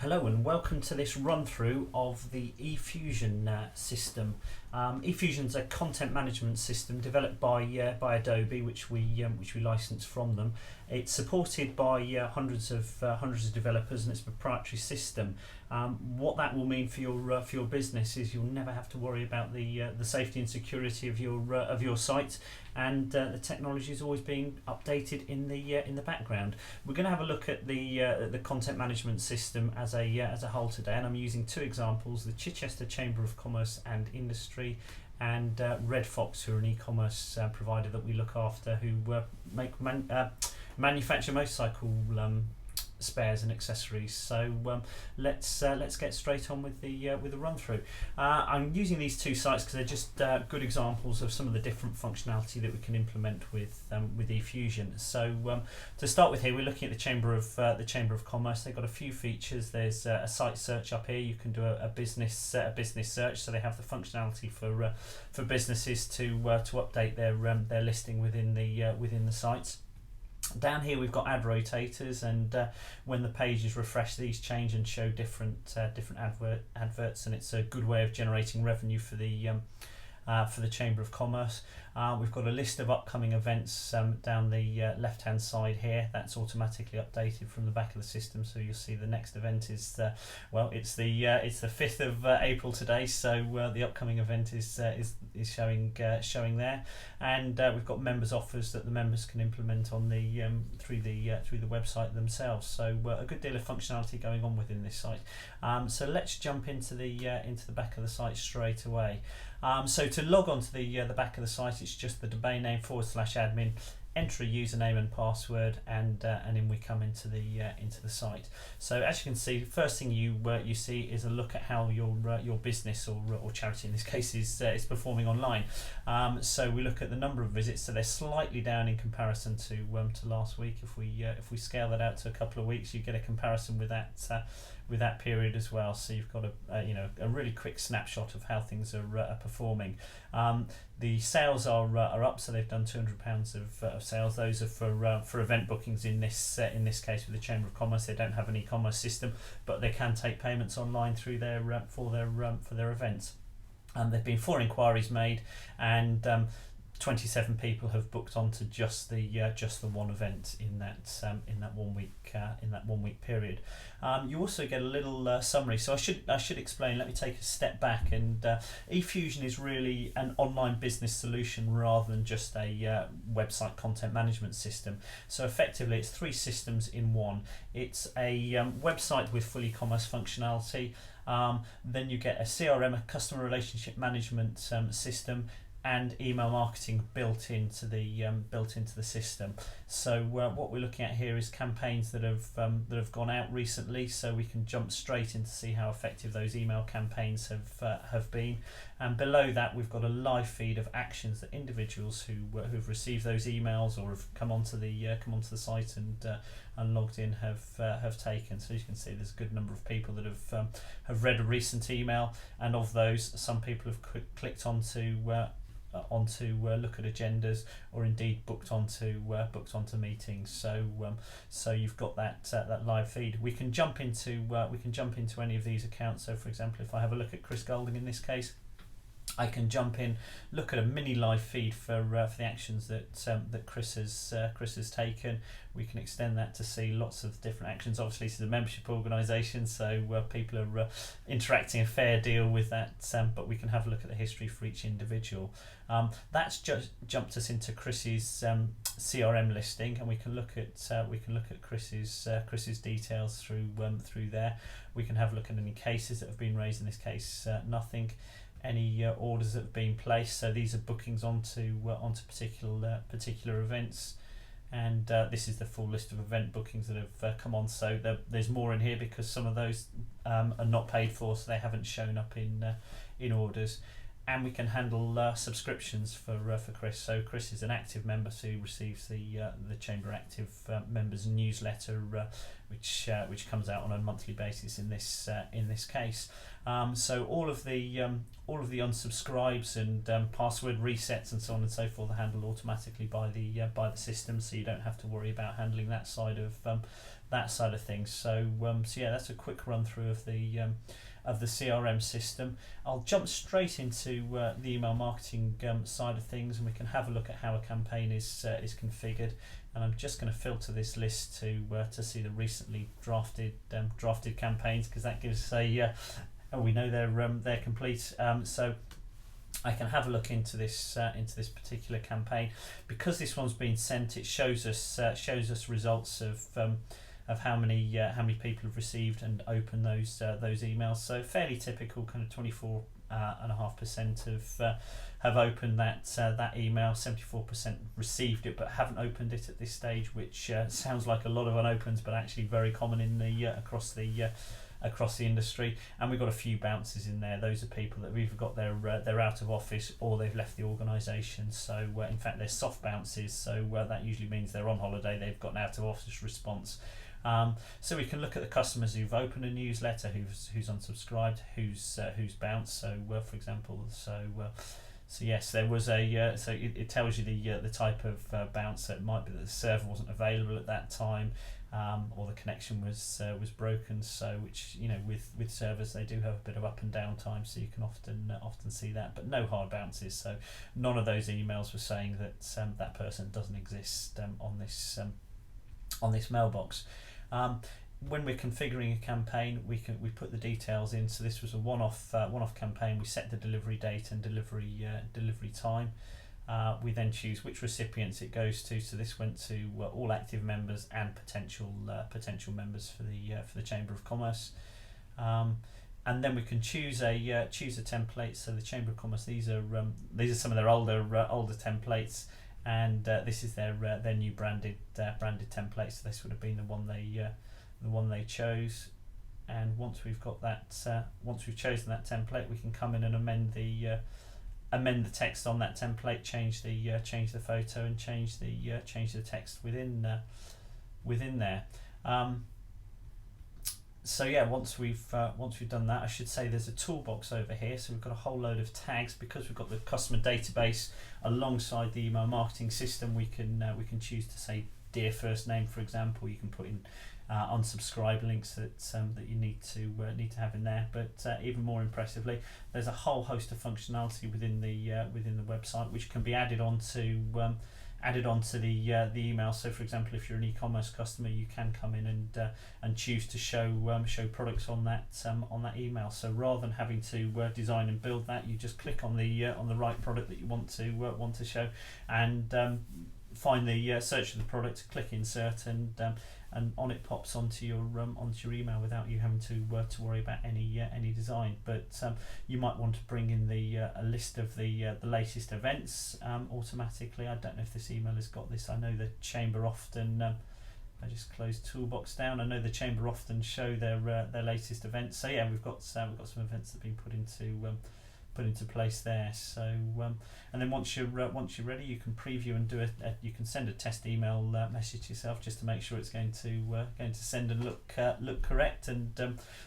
Hello and welcome to this run through of the Efusion system. Efusion's a content management system developed by Adobe, which we license from them. It's supported by hundreds of developers, and it's a proprietary system. What that will mean for your business is you'll never have to worry about the safety and security of your site, and the technology is always being updated in the background. We're going to have a look at the content management system as a whole today, and I'm using two examples: the Chichester Chamber of Commerce and Industry, and Red Fox, who are an e-commerce provider that we look after, who manufacture motorcycle spares and accessories. So let's get straight on with the run through. I'm using these two sites because they're just good examples of some of the different functionality that we can implement with Efusion. So to start with, here we're looking at the Chamber of Commerce. They've got a few features. There's a site search up here. You can do a business search. So they have the functionality for businesses to update their listing within the sites. Down here we've got ad rotators, and when the page is refreshed, these change and show different adverts, and it's a good way of generating revenue for the Chamber of Commerce. We've got a list of upcoming events down the left hand side here. That's automatically updated from the back of the system, so you'll see the next event is it's the 5th of April today, so the upcoming event is showing there. And we've got members offers that the members can implement on the through the website themselves. So a good deal of functionality going on within this site. So let's jump into the back of the site straight away. So to log on to the back of the site, it's just the domain name /admin, enter a username and password, and then we come into the site. So as you can see, the first thing you see is a look at how your business or charity in this case is performing online. So we look at the number of visits. So they're slightly down in comparison to last week. If we scale that out to a couple of weeks, you get a comparison with that period as well. So you've got a really quick snapshot of how things are performing. The sales are up, so they've done £200 of sales. Those are for event bookings in this case with the Chamber of Commerce. They don't have an e-commerce system, but they can take payments online through for their events. There've been 4 inquiries made, and 27 people have booked onto just the one event in that 1 week period. You also get a little summary. So I should explain. Let me take a step back. And Efusion is really an online business solution rather than just a website content management system. So effectively, it's 3 systems in one. It's a website with full e-commerce functionality. Then you get a CRM, a customer relationship management system, and email marketing built into the system. So what we're looking at here is campaigns that have gone out recently, so we can jump straight in to see how effective those email campaigns have been. And below that, we've got a live feed of actions that individuals who've received those emails or have come onto the site and logged in have taken. So you can see there's a good number of people that have read a recent email, and of those, some people have clicked onto look at agendas, or indeed booked onto meetings. So you've got that live feed. We can jump into any of these accounts. So for example, if I have a look at Chris Golding in this case, I can jump in, look at a mini live feed for the actions that Chris has taken. We can extend that to see lots of different actions. Obviously, it's a membership organisation, so people are interacting a fair deal with that. But we can have a look at the history for each individual. That's just jumped us into Chris's CRM listing, and we can look at Chris's details through there. We can have a look at any cases that have been raised. In this case, nothing. Any orders that have been placed. So these are bookings onto particular events. And this is the full list of event bookings that have come on. So there's more in here because some of those are not paid for, so they haven't shown up in orders. And we can handle subscriptions for Chris. So Chris is an active member, so he receives the Chamber Active members newsletter, which comes out on a monthly basis in this case. So all of the unsubscribes and password resets and so on and so forth are handled automatically by the system, so you don't have to worry about handling that side of that side of things. So yeah, that's a quick run through of the CRM system. I'll jump straight into the email marketing side of things, and we can have a look at how a campaign is configured. And I'm just going to filter this list to see the recently drafted campaigns, because that gives we know they're complete. So I can have a look into this particular campaign. Because this one's been sent, it shows us results of how many people have received and opened those emails. So fairly typical, kind of 24.5% have opened that email. 74% received it but haven't opened it at this stage, which sounds like a lot of unopens, but actually very common in the across the industry. And we've got a few bounces in there. Those are people that have either got their out of office or they've left the organisation. So in fact, they're soft bounces. So that usually means they're on holiday. They've got an out of office response. So we can look at the customers who've opened a newsletter, who's unsubscribed, who's bounced. So for example, so yes, there was a so it tells you the type of bounce. So it might be that the server wasn't available at that time, or the connection was broken. So which, with servers, they do have a bit of up and down time, so you can often see that, but no hard bounces. So none of those emails were saying that that person doesn't exist on this mailbox. When we're configuring a campaign, we put the details in. So this was a one-off campaign. We set the delivery date and delivery time. We then choose which recipients it goes to. So this went to all active members and potential members for the Chamber of Commerce. And then we can choose a template. So the Chamber of Commerce, these are some of their older templates. And this is their new branded template. So this would have been the one they chose. And once we've got that, once we've chosen that template, we can come in and amend the text on that template, change the photo, and change the text within there. So yeah, once we've done that, I should say there's a toolbox over here. So we've got a whole load of tags. Because we've got the customer database alongside the email marketing system, we can choose to say dear first name, for example. You can put in unsubscribe links that you need to have in there. But even more impressively, there's a whole host of functionality within the website which can be added onto the email. So for example, if you're an e-commerce customer, you can come in and choose to show products on that email. So rather than having to design and build that, you just click on the right product that you want to show, and find the search for the product, click insert, and on it pops onto your email without you having to worry about any design. But you might want to bring in a list of the latest events automatically. I don't know if this email has got this. I know the Chamber often. I just closed Toolbox down. I know the Chamber often show their latest events. So yeah, we've got some events that have been put into place there. So and then once you're ready, you can preview and you can send a test email message yourself, just to make sure it's going to send and look correct, and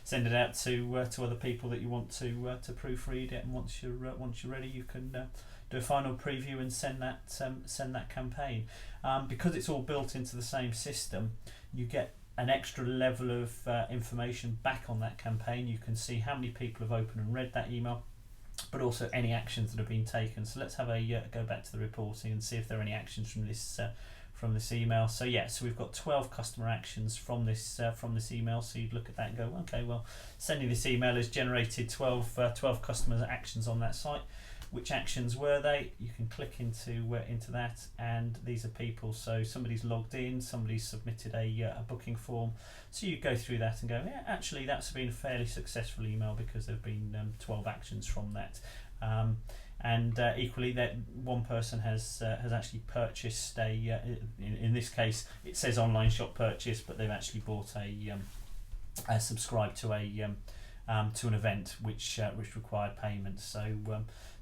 send it out to other people that you want to proofread it. And once you're ready, you can do a final preview and send that campaign. Because it's all built into the same system, you get an extra level of information back on that campaign. You can see how many people have opened and read that email, but also any actions that have been taken. So let's have a go back to the reporting and see if there are any actions from this email. So yeah, so we've got 12 customer actions from this email. So you'd look at that and go, okay, well, sending this email has generated 12 customer actions on that site. Which actions were they? You can click into that, and these are people. So somebody's logged in, somebody's submitted a booking form. So you go through that and go, yeah, actually that's been a fairly successful email because there've been 12 actions from that. And equally, that one person has actually purchased in this case it says online shop purchase, but they've actually bought a subscribed to an event which required payment. So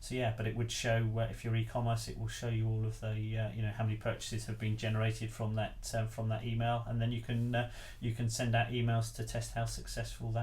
yeah, but it would show if you're e-commerce, it will show you all of the how many purchases have been generated from that email, and then you can send out emails to test how successful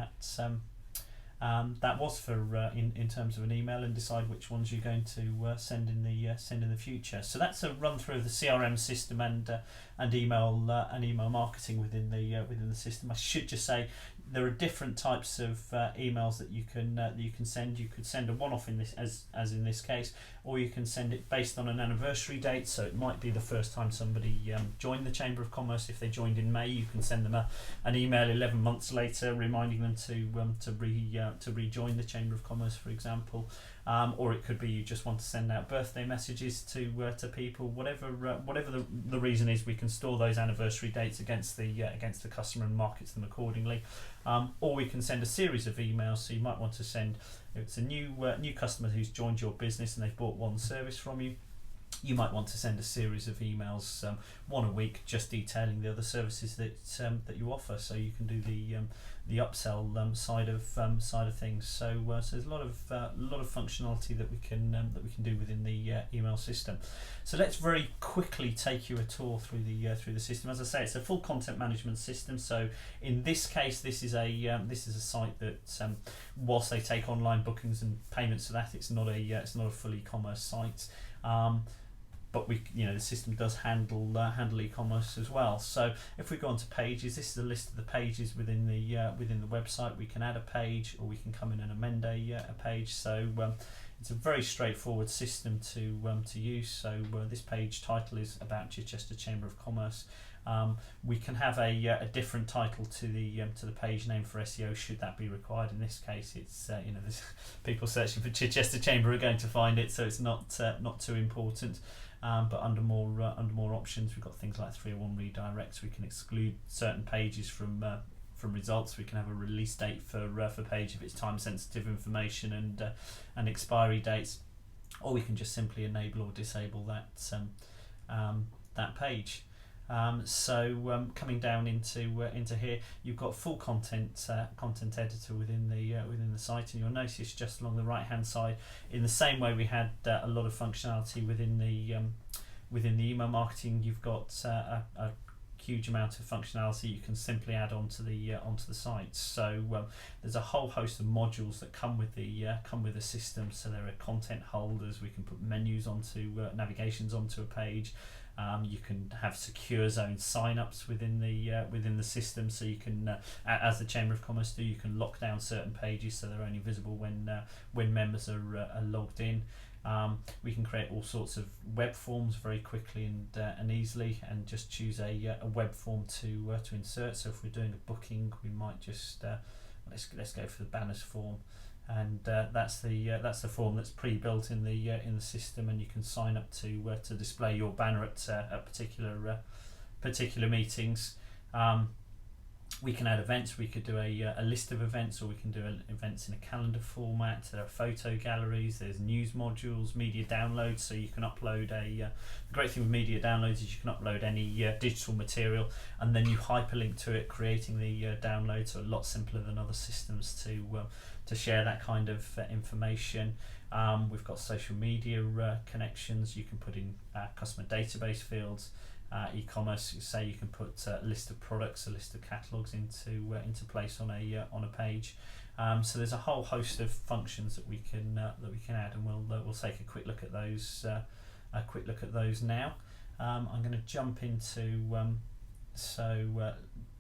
That was for in terms of an email, and decide which ones you're going to send in the future. So that's a run through of the CRM system and email marketing within the system. I should just say there are different types of emails that you can send. You could send a one-off in this as in this case, or you can send it based on an anniversary date. So it might be the first time somebody joined the Chamber of Commerce. If they joined in May, you can send them an email 11 months later reminding them to rejoin the Chamber of Commerce, for example. Or it could be you just want to send out birthday messages to people. Whatever the reason is, we can store those anniversary dates against the customer and market them accordingly. Or we can send a series of emails. So you might want to send, if it's a new customer who's joined your business and they've bought one service from you, you might want to send a series of emails, one a week, just detailing the other services that you offer. So you can do the upsell side of things. So there's a lot of functionality that we can do within the email system. So let's very quickly take you a tour through the system. As I say, it's a full content management system. So in this case, this is a site that whilst they take online bookings and payments for that, it's not a full e-commerce site. But the system does handle e-commerce as well. So if we go onto pages, this is a list of the pages within the website. We can add a page, or we can come in and amend a page. So it's a very straightforward system to use. So this page title is about Chichester Chamber of Commerce. We can have a different title to the page name for SEO should that be required. In this case, it's there's people searching for Chichester Chamber are going to find it, so it's not too important. But under more options, we've got things like 301 redirects. We can exclude certain pages from results. We can have a release date for page if it's time sensitive information and expiry dates, or we can just simply enable or disable that page. Coming down into here, you've got full content editor within the site, and you'll notice just along the right hand side, in the same way we had a lot of functionality within the email marketing, you've got a huge amount of functionality you can simply add onto the site. So there's a whole host of modules that come with the system. So there are content holders. We can put menus onto navigations onto a page. You can have secure zone sign-ups within the system, so you can, as the Chamber of Commerce do, you can lock down certain pages so they're only visible when members are logged in. We can create all sorts of web forms very quickly and easily, and just choose a web form to insert. So if we're doing a booking, we might just let's go for the banners form. And that's the form that's pre-built in the system, and you can sign up to display your banner at particular meetings. We can add events. We could do a list of events, or we can do events in a calendar format. There are photo galleries. There's news modules, media downloads. So you can upload the great thing with media downloads is you can upload any digital material, and then you hyperlink to it, creating the download. So a lot simpler than other systems to share that kind of information. We've got social media connections. You can put in customer database fields. E-commerce, say you can put a list of products, a list of catalogues into place on a page. So there's a whole host of functions that we can add, and we'll take a quick look at those. Now. I'm going to jump into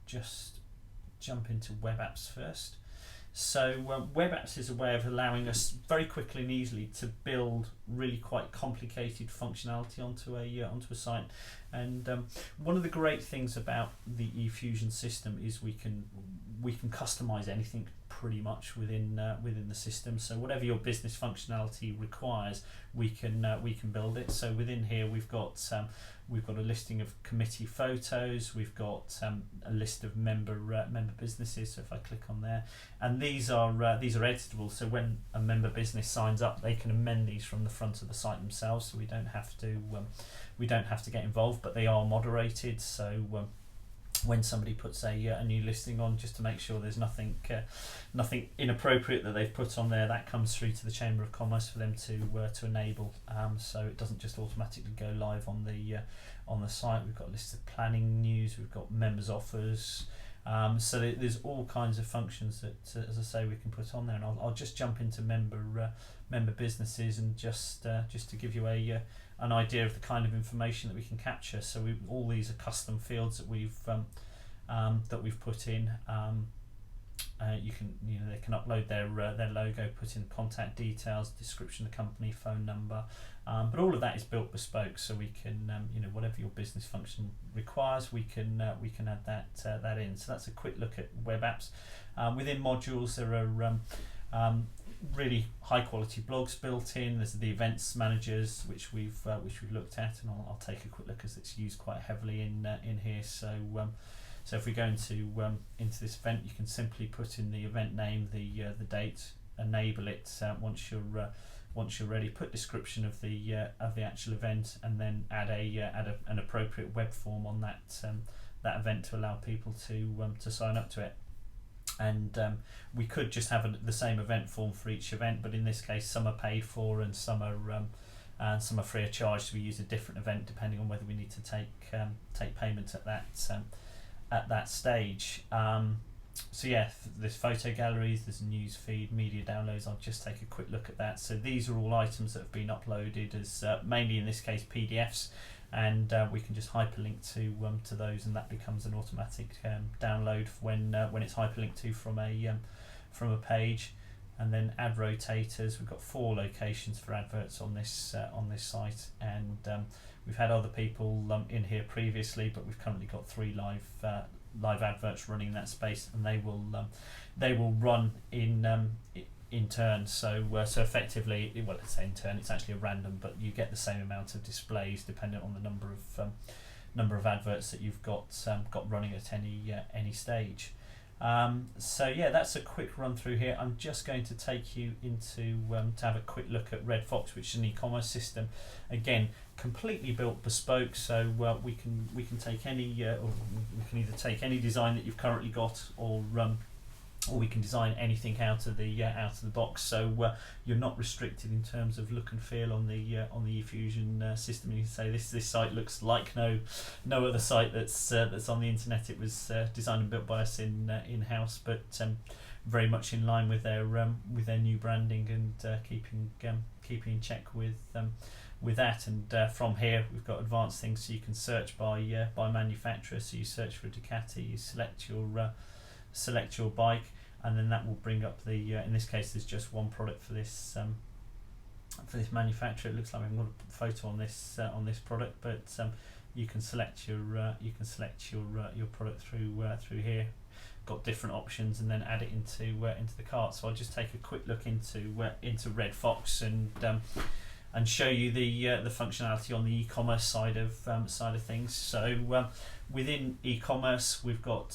just jump into web apps first. So web apps is a way of allowing us very quickly and easily to build really quite complicated functionality onto a site. And one of the great things about the Efusion system is we can customize anything pretty much within the system. So whatever your business functionality requires, we can build it. So within here we've got a listing of committee photos. We've got a list of member businesses. So if I click on there, and these are editable. So when a member business signs up, they can amend these from the front of the site themselves. So we don't have to get involved, but they are moderated. So when somebody puts a new listing on, just to make sure there's nothing inappropriate that they've put on there, that comes through to the Chamber of Commerce for them to enable, so it doesn't just automatically go live on the site. We've got lists of planning news, we've got members offers, So there's all kinds of functions that, as I say, we can put on there, and I'll just jump into member businesses, and just to give you an idea of the kind of information that we can capture. So all these are custom fields that we've put in. They can upload their logo, put in contact details, description of the company, phone number, but all of that is built bespoke. So we can whatever your business function requires, we can add that in. So that's a quick look at web apps. Within modules, there are really high quality blogs built in. There's the events managers, which we've looked at, and I'll take a quick look as it's used quite heavily in here. So if we go into this event, you can simply put in the event name, the date, enable it once you're ready. Put description of the actual event, and then add an appropriate web form on that event to allow people to sign up to it. And we could just have the same event form for each event, but in this case, some are paid for and some are free of charge. So we use a different event depending on whether we need to take payment at that stage. So yeah, there's photo galleries, there's news feed, media downloads. I'll just take a quick look at that. So these are all items that have been uploaded as mainly in this case PDFs, and we can just hyperlink to those, and that becomes an automatic download when it's hyperlinked to from a page. And then ad rotators. We've got 4 locations for adverts on this site, and we've had other people in here previously, but we've currently got 3 live adverts running in that space, and they will run in turn. So effectively, well, let's say in turn, it's actually a random, but you get the same amount of displays depending on the number of adverts that you've got running at any stage. So yeah, that's a quick run through here. I'm just going to take you into to have a quick look at Red Fox, which is an e-commerce system. Again, completely built bespoke. So we can take any, or we can either take any design that you've currently got, or we can design anything out of the box. So you're not restricted in terms of look and feel on the Efusion system. You can say this site looks like no other site that's on the internet. It was designed and built by us in house, but very much in line with their new branding, and keeping in check with that. And from here, we've got advanced things, so you can search by manufacturer. So you search for Ducati, you select your bike, and then that will bring up the in this case there's just one product for this manufacturer. It looks like we haven't got a photo on this product, but you can select your product through here. Got different options, and then add it into the cart. So I'll just take a quick look into Red Fox and show you the functionality on the e-commerce side of things. So within e-commerce, we've got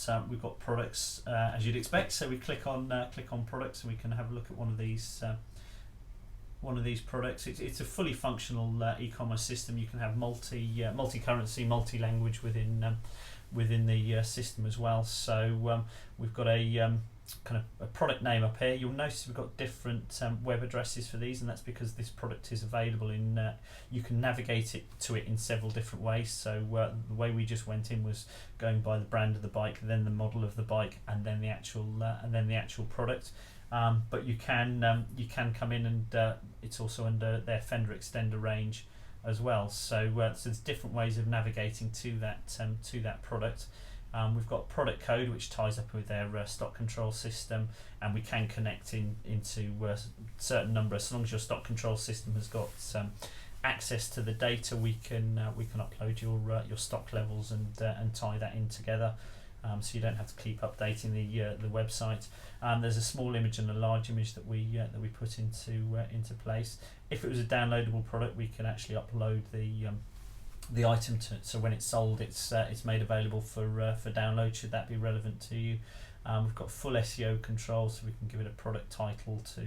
products as you'd expect. So we click on products, and we can have a look at one of these products. It's a fully functional e-commerce system. You can have multi-currency, multi-language within the system as well. So we've got a kind of a product name up here. You'll notice we've got different web addresses for these, and that's because this product is available in you can navigate to it in several different ways. So the way we just went in was going by the brand of the bike, then the model of the bike, and then the actual product. But you can come in, and it's also under their Fender extender range as well. So there's different ways of navigating to that product. We've got product code, which ties up with their stock control system, and we can connect into certain numbers. So long as your stock control system has got access to the data, we can upload your stock levels and tie that in together. So you don't have to keep updating the website. There's a small image and a large image that we put into place. If it was a downloadable product, we can actually upload the item so when it's sold, it's made available for download, should that be relevant to you. We've got full SEO control, so we can give it a product title to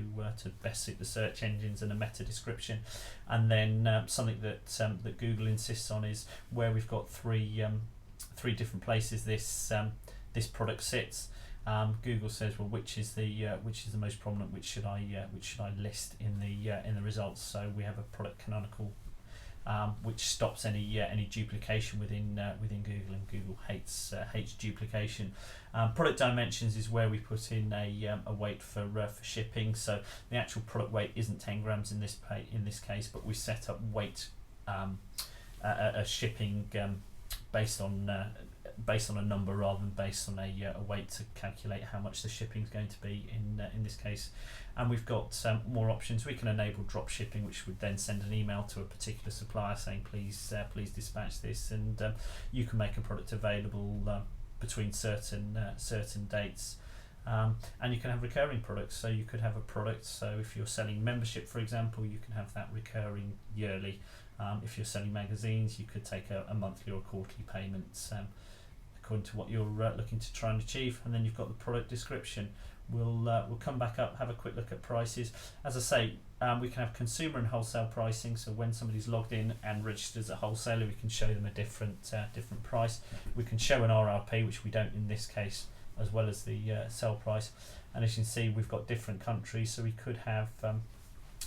best suit the search engines, and a meta description. And then something that Google insists on is where we've got three different places this product sits. Google says, well, which is the most prominent? Which should I list in the results? So we have a product canonical which stops any duplication within Google, and Google hates duplication. Product dimensions is where we put in a weight for shipping. So the actual product weight isn't 10 grams in this case, but we set up weight a shipping based on a number rather than based on a weight to calculate how much the shipping is going to be in this case. And we've got more options. We can enable drop shipping, which would then send an email to a particular supplier saying please dispatch this, and you can make a product available between certain dates. And you can have recurring products, so you could have a product, so if you're selling membership, for example, you can have that recurring yearly. If you're selling magazines, you could take a monthly or quarterly payment according to what you're looking to try and achieve. And then you've got the product description. We'll come back up, have a quick look at prices. As I say, we can have consumer and wholesale pricing, so when somebody's logged in and registered as a wholesaler, we can show them a different price. We can show an RRP, which we don't in this case, as well as the sell price. And as you can see, we've got different countries, so we could have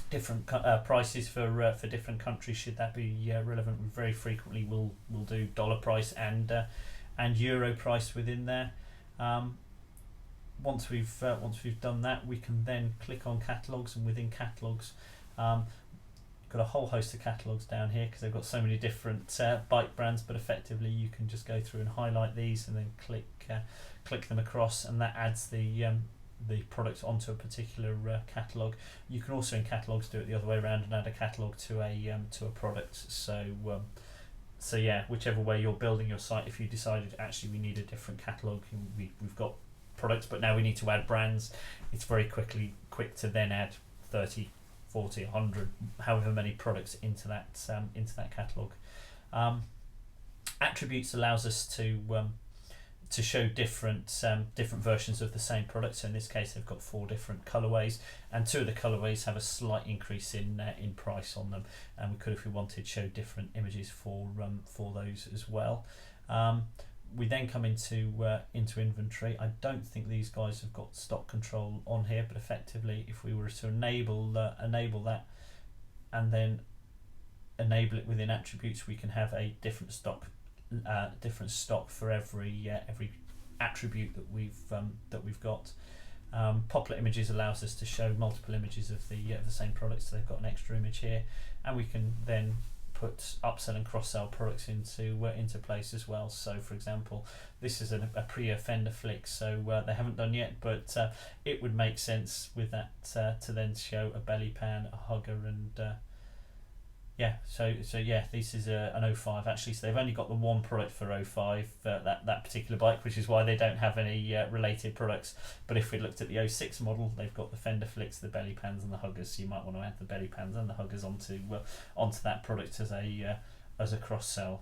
different prices for different countries should that be relevant. We very frequently we'll do dollar price and euro price within there. Once we've done that, we can then click on catalogs, and within catalogs got a whole host of catalogs down here because they've got so many different bike brands, but effectively you can just go through and highlight these and then click them across, and that adds the product onto a particular catalogue. You can also in catalogues do it the other way around and add a catalogue to a product. So yeah, whichever way you're building your site, if you decided actually we need a different catalogue, we've got products but now we need to add brands, it's very quick to then add 30, 40, 100, however many products into that catalogue. Attributes allows us to show different versions of the same product. So in this case, they've got 4 different colorways, and 2 of the colorways have a slight increase in price on them. And we could, if we wanted, show different images for those as well. We then come into inventory. I don't think these guys have got stock control on here, but effectively, if we were to enable that and then enable it within attributes, we can have a different stock for every attribute that we've got. Popular images allows us to show multiple images of the same product, so they've got an extra image here, and we can then put upsell and cross-sell products into place as well. So for example, this is a pre-offender flick, so they haven't done yet, but it would make sense with that to then show a belly pan, a hugger, and yeah, so yeah, this is an 05 actually, so they've only got the one product for 05, that particular bike, which is why they don't have any related products. But if we looked at the 06 model, they've got the fender flicks, the belly pans and the huggers, so you might want to add the belly pans and the huggers onto that product as a cross-sell.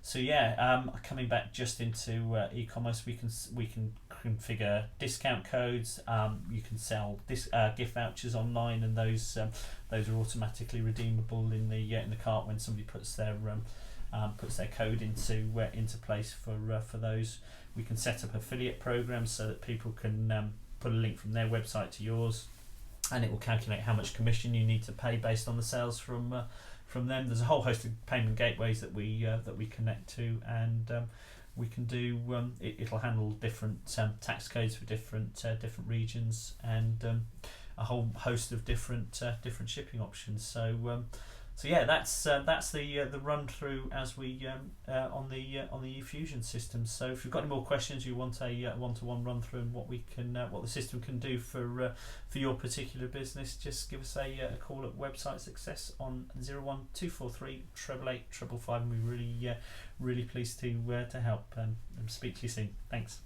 So yeah, coming back just into e-commerce, we can configure discount codes. You can sell gift vouchers online, and those are automatically redeemable in the cart when somebody puts their code into place for those. We can set up affiliate programs so that people can put a link from their website to yours, and it will calculate how much commission you need to pay based on the sales from them. There's a whole host of payment gateways that we connect to, and we can do. It'll handle different tax codes for different regions, and a whole host of different shipping options. So yeah, that's the run through as we on the Efusion system. So if you've got any more questions, you want a one-to-one run through and what the system can do for your particular business, just give us a call at Website Success on 01243 888 555, and we're really pleased to help and speak to you soon. Thanks.